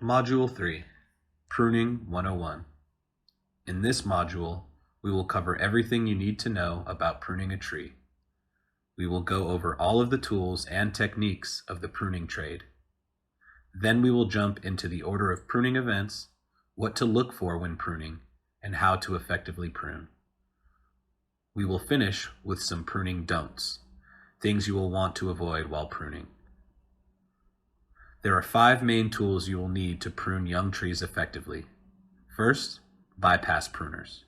Module 3, Pruning 101. In this module, we will cover everything you need to know about pruning a tree. We will go over all of the tools and techniques of the pruning trade. Then we will jump into the order of pruning events, what to look for when pruning, and how to effectively prune. We will finish with some pruning don'ts, things you will want to avoid while pruning. There are 5 main tools you will need to prune young trees effectively. First, bypass pruners.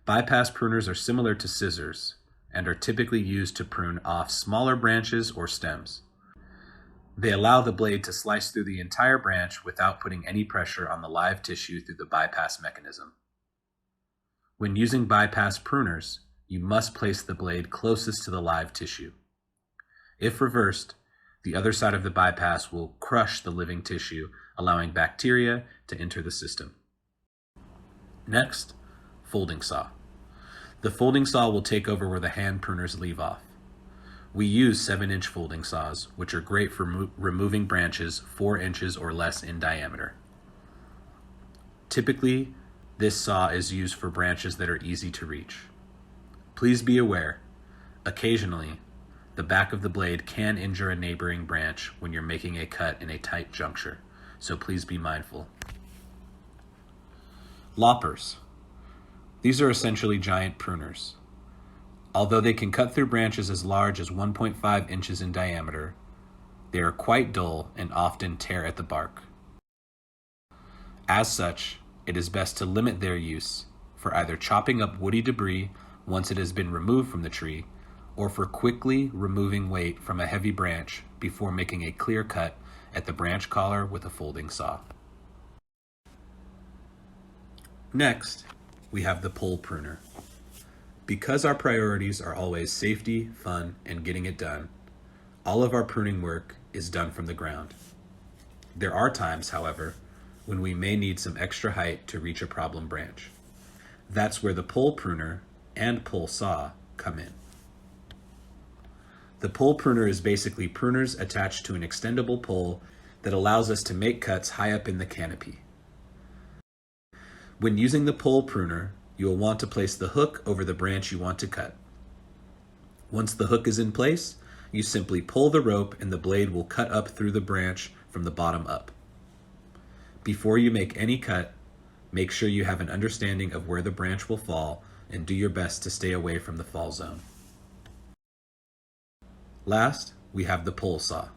Bypass pruners are similar to scissors and are typically used to prune off smaller branches or stems. They allow the blade to slice through the entire branch without putting any pressure on the live tissue through the bypass mechanism. When using bypass pruners, you must place the blade closest to the live tissue. If reversed, the other side of the bypass will crush the living tissue, allowing bacteria to enter the system. Next, folding saw. The folding saw will take over where the hand pruners leave off. We use 7-inch folding saws, which are great for removing branches 4 inches or less in diameter. Typically, this saw is used for branches that are easy to reach. Please be aware, occasionally, the back of the blade can injure a neighboring branch when you're making a cut in a tight juncture, so please be mindful. Loppers. These are essentially giant pruners. Although they can cut through branches as large as 1.5 inches in diameter, they are quite dull and often tear at the bark. As such, it is best to limit their use for either chopping up woody debris once it has been removed from the tree, or for quickly removing weight from a heavy branch before making a clear cut at the branch collar with a folding saw. Next, we have the pole pruner. Because our priorities are always safety, fun, and getting it done, all of our pruning work is done from the ground. There are times, however, when we may need some extra height to reach a problem branch. That's where the pole pruner and pole saw come in. The pole pruner is basically pruners attached to an extendable pole that allows us to make cuts high up in the canopy. When using the pole pruner, you will want to place the hook over the branch you want to cut. Once the hook is in place, you simply pull the rope and the blade will cut up through the branch from the bottom up. Before you make any cut, make sure you have an understanding of where the branch will fall and do your best to stay away from the fall zone. Last, we have the pole saw.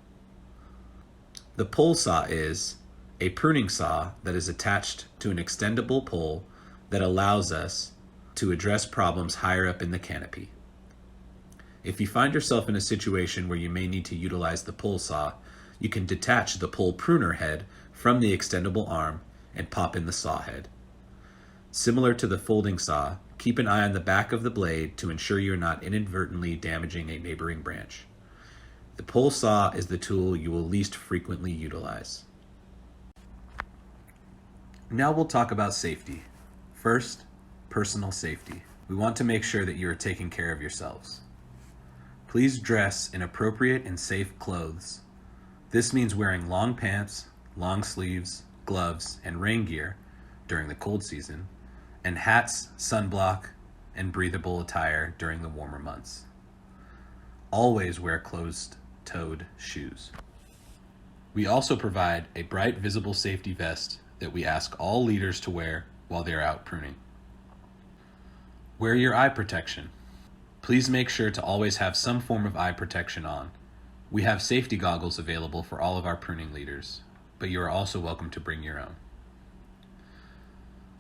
The pole saw is a pruning saw that is attached to an extendable pole that allows us to address problems higher up in the canopy. If you find yourself in a situation where you may need to utilize the pole saw, you can detach the pole pruner head from the extendable arm and pop in the saw head. Similar to the folding saw, keep an eye on the back of the blade to ensure you're not inadvertently damaging a neighboring branch. The pole saw is the tool you will least frequently utilize. Now we'll talk about safety. First, personal safety. We want to make sure that you are taking care of yourselves. Please dress in appropriate and safe clothes. This means wearing long pants, long sleeves, gloves, and rain gear during the cold season, and hats, sunblock, and breathable attire during the warmer months. Always wear closed-toed shoes. We also provide a bright, visible safety vest that we ask all leaders to wear while they're out pruning. Wear your eye protection. Please make sure to always have some form of eye protection on. We have safety goggles available for all of our pruning leaders, but you are also welcome to bring your own.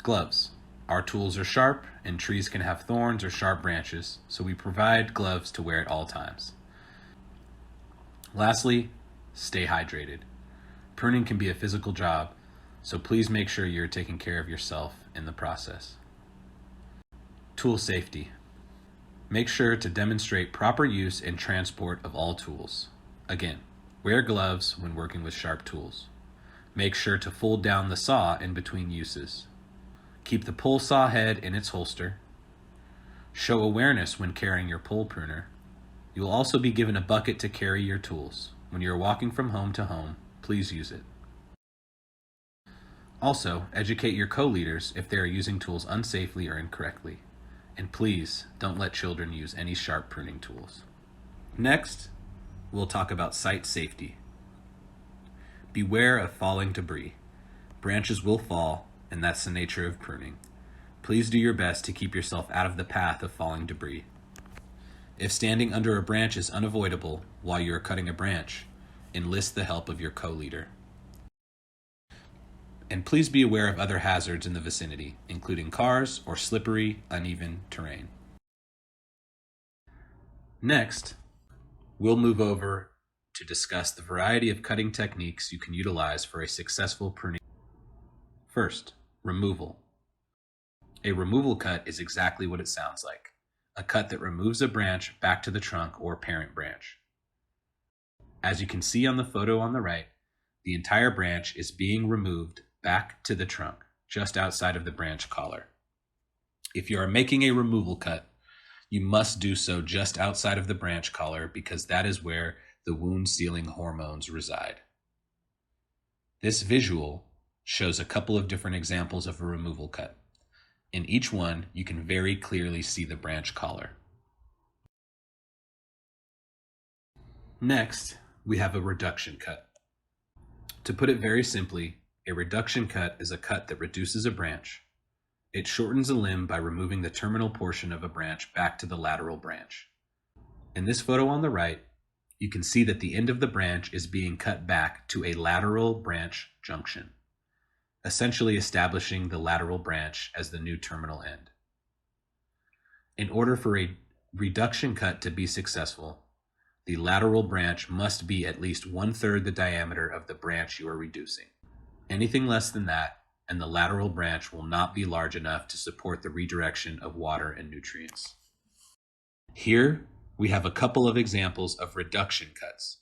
Gloves. Our tools are sharp and trees can have thorns or sharp branches, so we provide gloves to wear at all times. Lastly, stay hydrated. Pruning can be a physical job, so please make sure you're taking care of yourself in the process. Tool safety. Make sure to demonstrate proper use and transport of all tools. Again, wear gloves when working with sharp tools. Make sure to fold down the saw in between uses. Keep the pole saw head in its holster. Show awareness when carrying your pole pruner. You will also be given a bucket to carry your tools. When you are walking from home to home, please use it. Also, educate your co-leaders if they are using tools unsafely or incorrectly. And please don't let children use any sharp pruning tools. Next, we'll talk about site safety. Beware of falling debris. Branches will fall, and that's the nature of pruning. Please do your best to keep yourself out of the path of falling debris. If standing under a branch is unavoidable while you are cutting a branch, enlist the help of your co-leader. And please be aware of other hazards in the vicinity, including cars or slippery, uneven terrain. Next, we'll move over to discuss the variety of cutting techniques you can utilize for a successful pruning. First, removal. A removal cut is exactly what it sounds like, a cut that removes a branch back to the trunk or parent branch. As you can see on the photo on the right, the entire branch is being removed back to the trunk, just outside of the branch collar. If you are making a removal cut, you must do so just outside of the branch collar because that is where the wound sealing hormones reside. This visual shows a couple of different examples of a removal cut. In each one, you can very clearly see the branch collar. Next, we have a reduction cut. To put it very simply, a reduction cut is a cut that reduces a branch. It shortens a limb by removing the terminal portion of a branch back to the lateral branch. In this photo on the right, you can see that the end of the branch is being cut back to a lateral branch junction, essentially establishing the lateral branch as the new terminal end. In order for a reduction cut to be successful, the lateral branch must be at least 1/3 the diameter of the branch you are reducing. Anything less than that, and the lateral branch will not be large enough to support the redirection of water and nutrients. Here, we have a couple of examples of reduction cuts.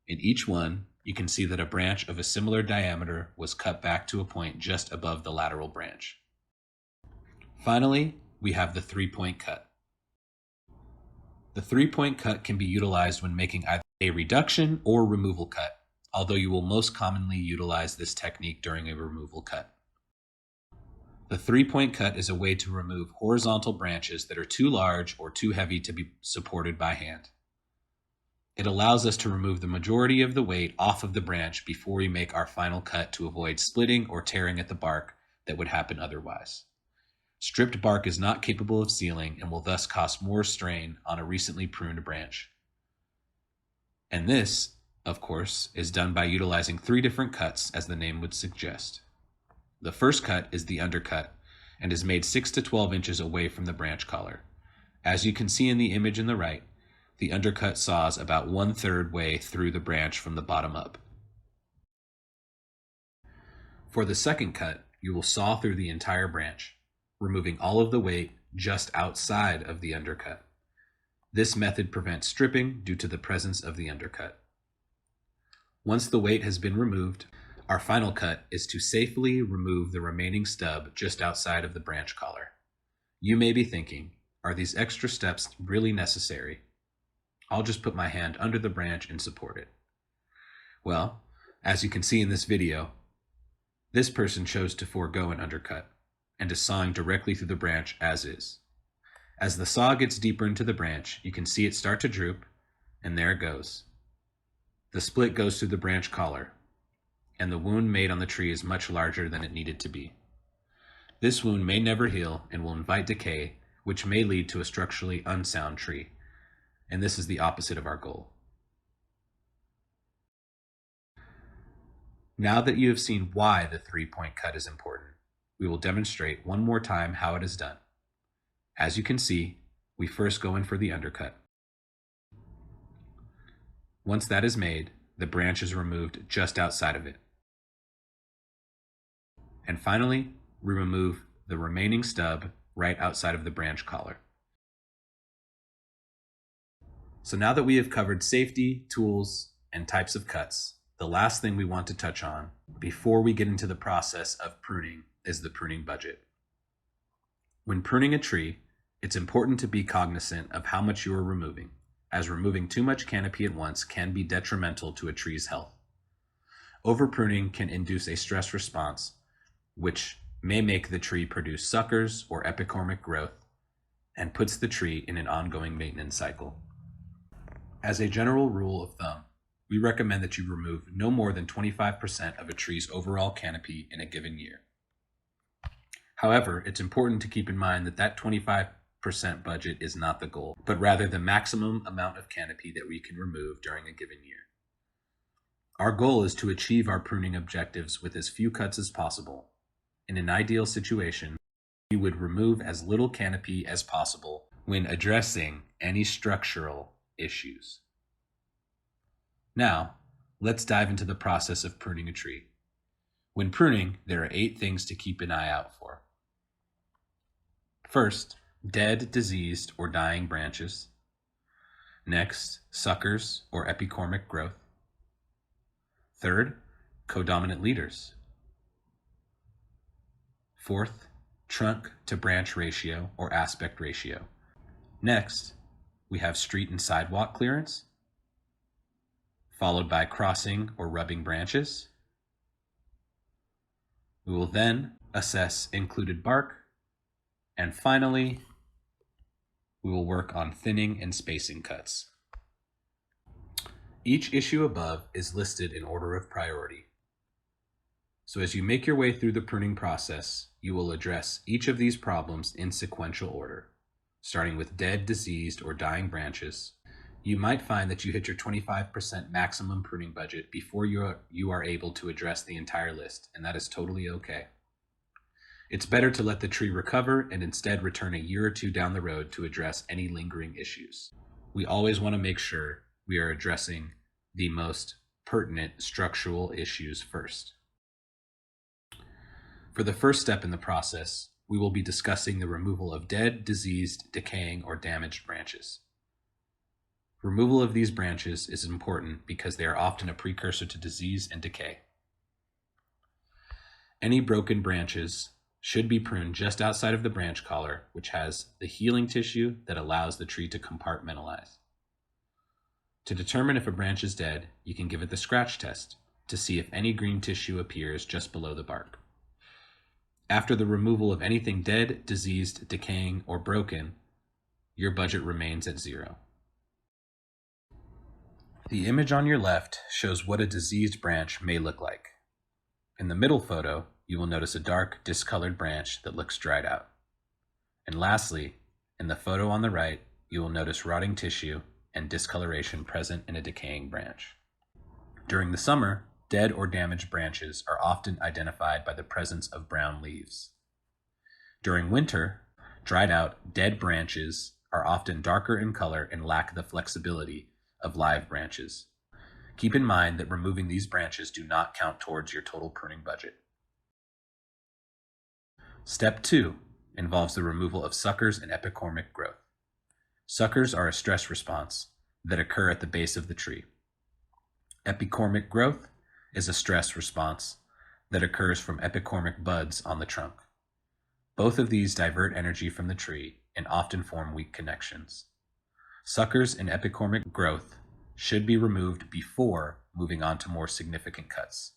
In each one, you can see that a branch of a similar diameter was cut back to a point just above the lateral branch. Finally, we have the three-point cut. The three-point cut can be utilized when making either a reduction or removal cut, although you will most commonly utilize this technique during a removal cut. The three-point cut is a way to remove horizontal branches that are too large or too heavy to be supported by hand. It allows us to remove the majority of the weight off of the branch before we make our final cut to avoid splitting or tearing at the bark that would happen otherwise. Stripped bark is not capable of sealing and will thus cause more strain on a recently pruned branch. And this, of course, is done by utilizing 3 different cuts, as the name would suggest. The first cut is the undercut and is made 6 to 12 inches away from the branch collar. As you can see in the image in the right, the undercut saws about 1/3 way through the branch from the bottom up. For the second cut, you will saw through the entire branch, removing all of the weight just outside of the undercut. This method prevents stripping due to the presence of the undercut. Once the weight has been removed, our final cut is to safely remove the remaining stub just outside of the branch collar. You may be thinking, are these extra steps really necessary? I'll just put my hand under the branch and support it. Well, as you can see in this video, this person chose to forego an undercut and is sawing directly through the branch as is. As the saw gets deeper into the branch, you can see it start to droop, and there it goes. The split goes through the branch collar, and the wound made on the tree is much larger than it needed to be. This wound may never heal and will invite decay, which may lead to a structurally unsound tree, and this is the opposite of our goal. Now that you have seen why the three-point cut is important, we will demonstrate one more time how it is done. As you can see, we first go in for the undercut. Once that is made, the branch is removed just outside of it. And finally, we remove the remaining stub right outside of the branch collar. So now that we have covered safety, tools, and types of cuts, the last thing we want to touch on before we get into the process of pruning is the pruning budget. When pruning a tree, it's important to be cognizant of how much you are removing, as removing too much canopy at once can be detrimental to a tree's health. Over pruning can induce a stress response, which may make the tree produce suckers or epicormic growth and puts the tree in an ongoing maintenance cycle. As a general rule of thumb, we recommend that you remove no more than 25% of a tree's overall canopy in a given year. However, it's important to keep in mind that that 25% budget is not the goal, but rather the maximum amount of canopy that we can remove during a given year. Our goal is to achieve our pruning objectives with as few cuts as possible. In an ideal situation, we would remove as little canopy as possible when addressing any structural issues. Now, let's dive into the process of pruning a tree. When pruning, there are 8 things to keep an eye out for. First, dead, diseased, or dying branches. Next, suckers or epicormic growth. Third, codominant leaders. Fourth, trunk to branch ratio or aspect ratio. Next, we have street and sidewalk clearance, followed by crossing or rubbing branches. We will then assess included bark, and finally, we will work on thinning and spacing cuts. Each issue above is listed in order of priority. So as you make your way through the pruning process, you will address each of these problems in sequential order, starting with dead, diseased, or dying branches. You might find that you hit your 25% maximum pruning budget before you are able to address the entire list, and that is totally okay. It's better to let the tree recover and instead return a year or 2 down the road to address any lingering issues. We always want to make sure we are addressing the most pertinent structural issues first. For the first step in the process, we will be discussing the removal of dead, diseased, decaying, or damaged branches. Removal of these branches is important because they are often a precursor to disease and decay. Any broken branches should be pruned just outside of the branch collar, which has the healing tissue that allows the tree to compartmentalize. To determine if a branch is dead, you can give it the scratch test to see if any green tissue appears just below the bark. After the removal of anything dead, diseased, decaying, or broken, your budget remains at 0. The image on your left shows what a diseased branch may look like. In the middle photo, you will notice a dark, discolored branch that looks dried out. And lastly, in the photo on the right, you will notice rotting tissue and discoloration present in a decaying branch. During the summer, dead or damaged branches are often identified by the presence of brown leaves. During winter, dried out, dead branches are often darker in color and lack the flexibility of live branches. Keep in mind that removing these branches do not count towards your total pruning budget. Step 2 involves the removal of suckers and epicormic growth. Suckers are a stress response that occur at the base of the tree. Epicormic growth is a stress response that occurs from epicormic buds on the trunk. Both of these divert energy from the tree and often form weak connections. Suckers and epicormic growth should be removed before moving on to more significant cuts.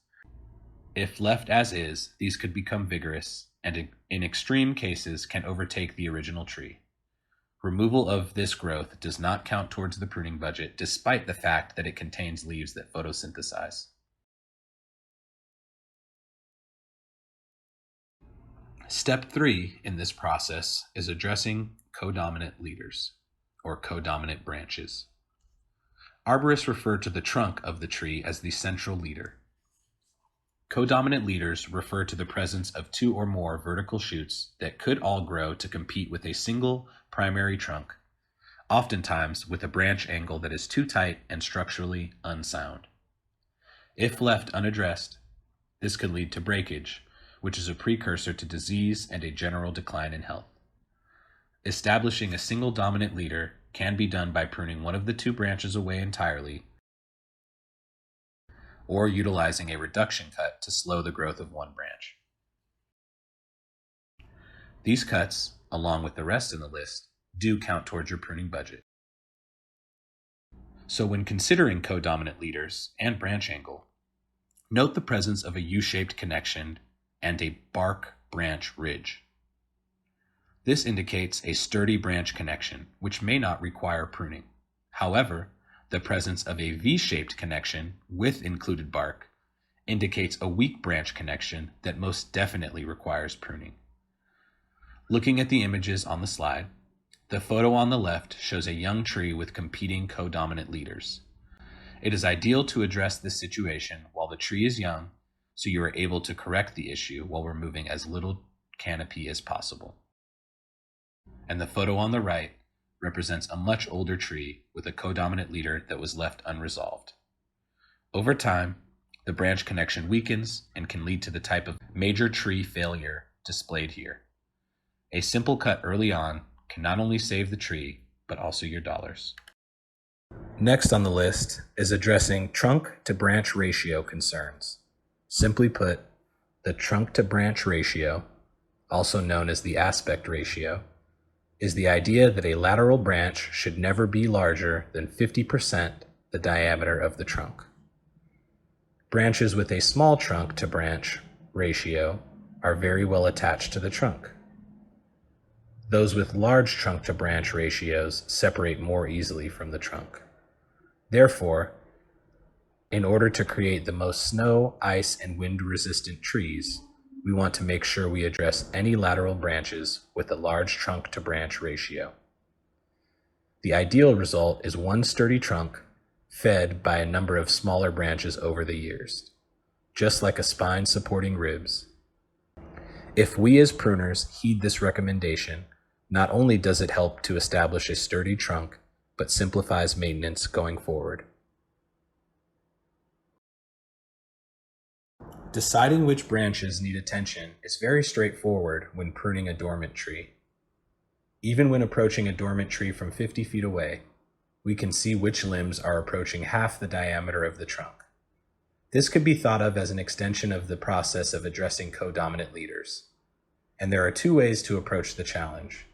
If left as is, these could become vigorous and in extreme cases can overtake the original tree. Removal of this growth does not count towards the pruning budget, despite the fact that it contains leaves that photosynthesize. Step 3 in this process is addressing codominant leaders, or codominant branches. Arborists refer to the trunk of the tree as the central leader. Codominant leaders refer to the presence of 2 or more vertical shoots that could all grow to compete with a single primary trunk, oftentimes with a branch angle that is too tight and structurally unsound. If left unaddressed, this could lead to breakage, which is a precursor to disease and a general decline in health. Establishing a single dominant leader can be done by pruning one of the 2 branches away entirely, or utilizing a reduction cut to slow the growth of one branch. These cuts, along with the rest in the list, do count towards your pruning budget. So when considering codominant leaders and branch angle, note the presence of a U-shaped connection and a bark branch ridge. This indicates a sturdy branch connection, which may not require pruning. However, the presence of a V-shaped connection with included bark indicates a weak branch connection that most definitely requires pruning. Looking at the images on the slide, the photo on the left shows a young tree with competing codominant leaders. It is ideal to address this situation while the tree is young, so you are able to correct the issue while removing as little canopy as possible. And the photo on the right represents a much older tree with a codominant leader that was left unresolved. Over time, the branch connection weakens and can lead to the type of major tree failure displayed here. A simple cut early on can not only save the tree, but also your dollars. Next on the list is addressing trunk to branch ratio concerns. Simply put, the trunk to branch ratio, also known as the aspect ratio, is the idea that a lateral branch should never be larger than 50% the diameter of the trunk. Branches with a small trunk to branch ratio are very well attached to the trunk. Those with large trunk to branch ratios separate more easily from the trunk. Therefore, in order to create the most snow, ice, and wind-resistant trees, we want to make sure we address any lateral branches with a large trunk to branch ratio. The ideal result is one sturdy trunk fed by a number of smaller branches over the years, just like a spine supporting ribs. If we as pruners heed this recommendation, not only does it help to establish a sturdy trunk, but simplifies maintenance going forward. Deciding which branches need attention is very straightforward when pruning a dormant tree. Even when approaching a dormant tree from 50 feet away, we can see which limbs are approaching half the diameter of the trunk. This could be thought of as an extension of the process of addressing codominant leaders. And there are two ways to approach the challenge.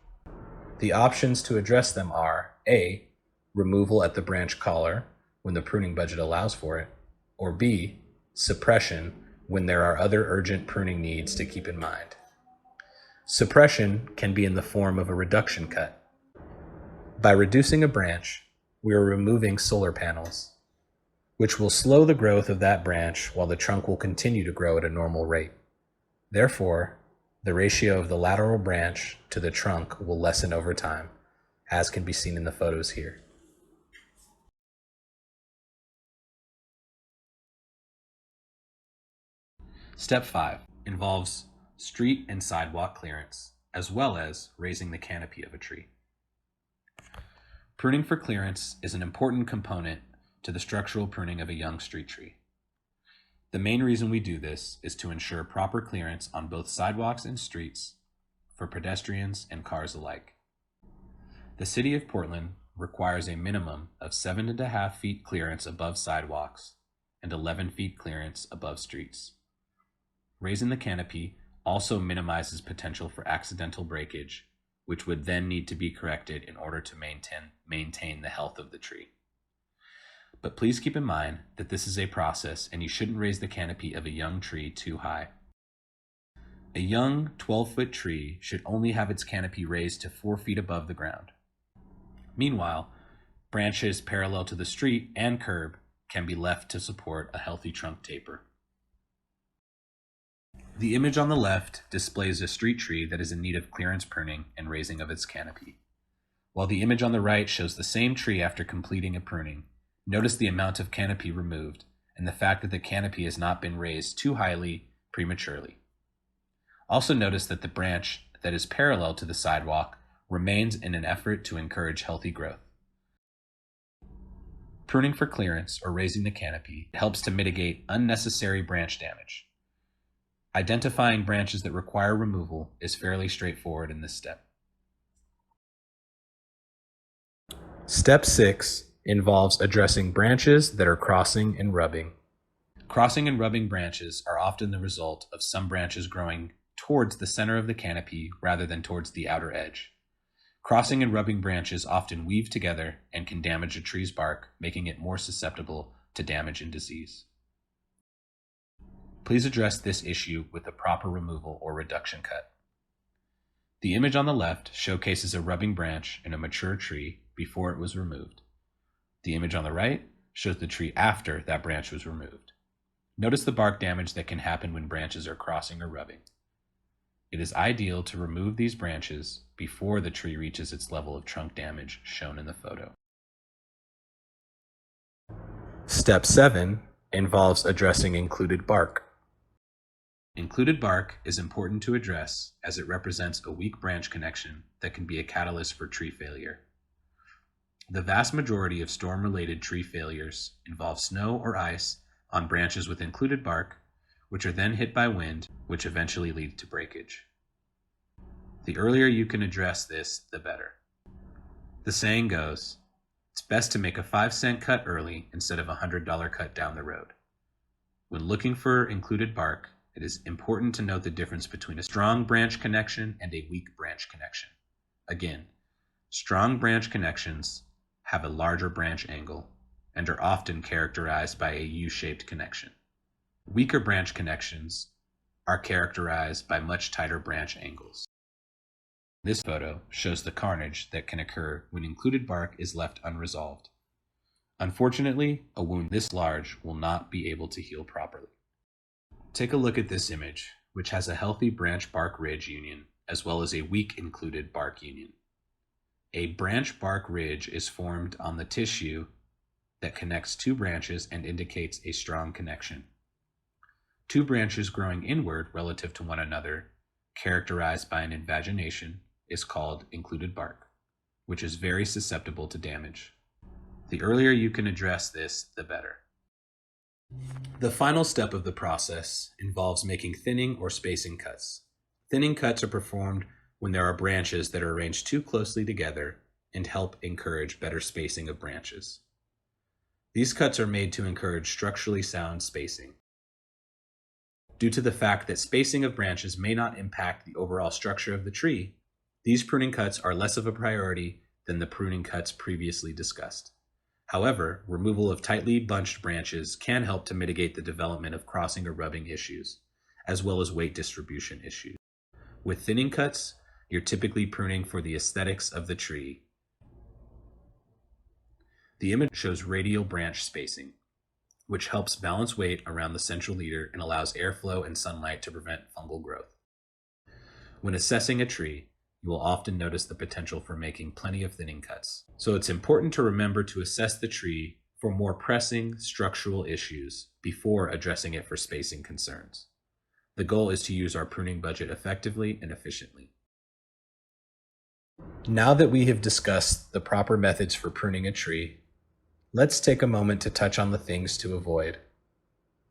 The options to address them are A, removal at the branch collar when the pruning budget allows for it, or B, suppression when there are other urgent pruning needs to keep in mind. Suppression can be in the form of a reduction cut. By reducing a branch, we are removing solar panels, which will slow the growth of that branch while the trunk will continue to grow at a normal rate. Therefore, the ratio of the lateral branch to the trunk will lessen over time, as can be seen in the photos here. Step 5 involves street and sidewalk clearance, as well as raising the canopy of a tree. Pruning for clearance is an important component to the structural pruning of a young street tree. The main reason we do this is to ensure proper clearance on both sidewalks and streets for pedestrians and cars alike. The City of Portland requires a minimum of 7.5 feet clearance above sidewalks and 11 feet clearance above streets. Raising the canopy also minimizes potential for accidental breakage, which would then need to be corrected in order to maintain the health of the tree. But please keep in mind that this is a process and you shouldn't raise the canopy of a young tree too high. A young 12-foot tree should only have its canopy raised to 4 feet above the ground. Meanwhile, branches parallel to the street and curb can be left to support a healthy trunk taper. The image on the left displays a street tree that is in need of clearance pruning and raising of its canopy, while the image on the right shows the same tree after completing a pruning. Notice the amount of canopy removed and the fact that the canopy has not been raised too highly prematurely. Also notice that the branch that is parallel to the sidewalk remains in an effort to encourage healthy growth. Pruning for clearance or raising the canopy helps to mitigate unnecessary branch damage. Identifying branches that require removal is fairly straightforward in this step. Step 6 involves addressing branches that are crossing and rubbing. Crossing and rubbing branches are often the result of some branches growing towards the center of the canopy rather than towards the outer edge. Crossing and rubbing branches often weave together and can damage a tree's bark, making it more susceptible to damage and disease. Please address this issue with a proper removal or reduction cut. The image on the left showcases a rubbing branch in a mature tree before it was removed. The image on the right shows the tree after that branch was removed. Notice the bark damage that can happen when branches are crossing or rubbing. It is ideal to remove these branches before the tree reaches its level of trunk damage shown in the photo. Step 7 involves addressing included bark. Included bark is important to address as it represents a weak branch connection that can be a catalyst for tree failure. The vast majority of storm-related tree failures involve snow or ice on branches with included bark, which are then hit by wind, which eventually leads to breakage. The earlier you can address this, the better. The saying goes, it's best to make a 5-cent cut early instead of a $100 cut down the road. When looking for included bark, it is important to note the difference between a strong branch connection and a weak branch connection. Again, strong branch connections have a larger branch angle and are often characterized by a U-shaped connection. Weaker branch connections are characterized by much tighter branch angles. This photo shows the carnage that can occur when included bark is left unresolved. Unfortunately, a wound this large will not be able to heal properly. Take a look at this image, which has a healthy branch bark ridge union as well as a weak included bark union. A branch bark ridge is formed on the tissue that connects two branches and indicates a strong connection. Two branches growing inward relative to one another, characterized by an invagination, is called included bark, which is very susceptible to damage. The earlier you can address this, the better. The final step of the process involves making thinning or spacing cuts. Thinning cuts are performed when there are branches that are arranged too closely together and help encourage better spacing of branches. These cuts are made to encourage structurally sound spacing. Due to the fact that spacing of branches may not impact the overall structure of the tree, these pruning cuts are less of a priority than the pruning cuts previously discussed. However, removal of tightly bunched branches can help to mitigate the development of crossing or rubbing issues, as well as weight distribution issues. With thinning cuts, you're typically pruning for the aesthetics of the tree. The image shows radial branch spacing, which helps balance weight around the central leader and allows airflow and sunlight to prevent fungal growth. When assessing a tree, you will often notice the potential for making plenty of thinning cuts. So it's important to remember to assess the tree for more pressing structural issues before addressing it for spacing concerns. The goal is to use our pruning budget effectively and efficiently. Now that we have discussed the proper methods for pruning a tree, let's take a moment to touch on the things to avoid.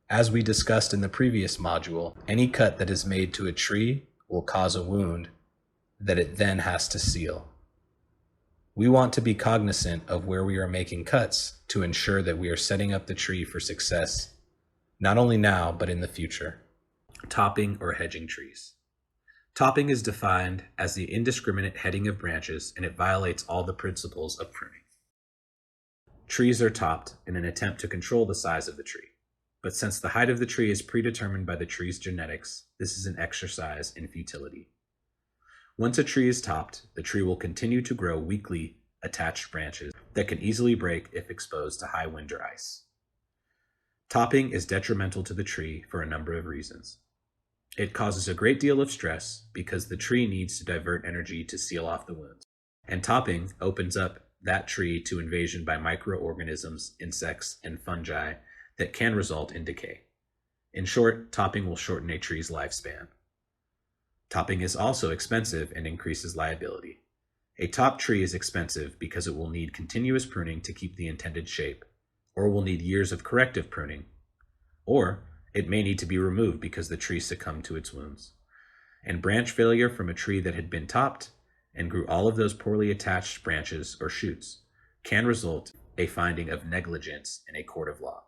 As we discussed in the previous module, any cut that is made to a tree will cause a wound that it then has to seal. We want to be cognizant of where we are making cuts to ensure that we are setting up the tree for success, not only now, but in the future. Topping or hedging trees. Topping is defined as the indiscriminate heading of branches, and it violates all the principles of pruning. Trees are topped in an attempt to control the size of the tree, but since the height of the tree is predetermined by the tree's genetics, this is an exercise in futility. Once a tree is topped, the tree will continue to grow weakly attached branches that can easily break if exposed to high wind or ice. Topping is detrimental to the tree for a number of reasons. It causes a great deal of stress because the tree needs to divert energy to seal off the wounds, and topping opens up that tree to invasion by microorganisms, insects, and fungi that can result in decay. In short, topping will shorten a tree's lifespan. Topping is also expensive and increases liability. A topped tree is expensive because it will need continuous pruning to keep the intended shape, or will need years of corrective pruning, or it may need to be removed because the tree succumbed to its wounds. And branch failure from a tree that had been topped and grew all of those poorly attached branches or shoots can result in a finding of negligence in a court of law.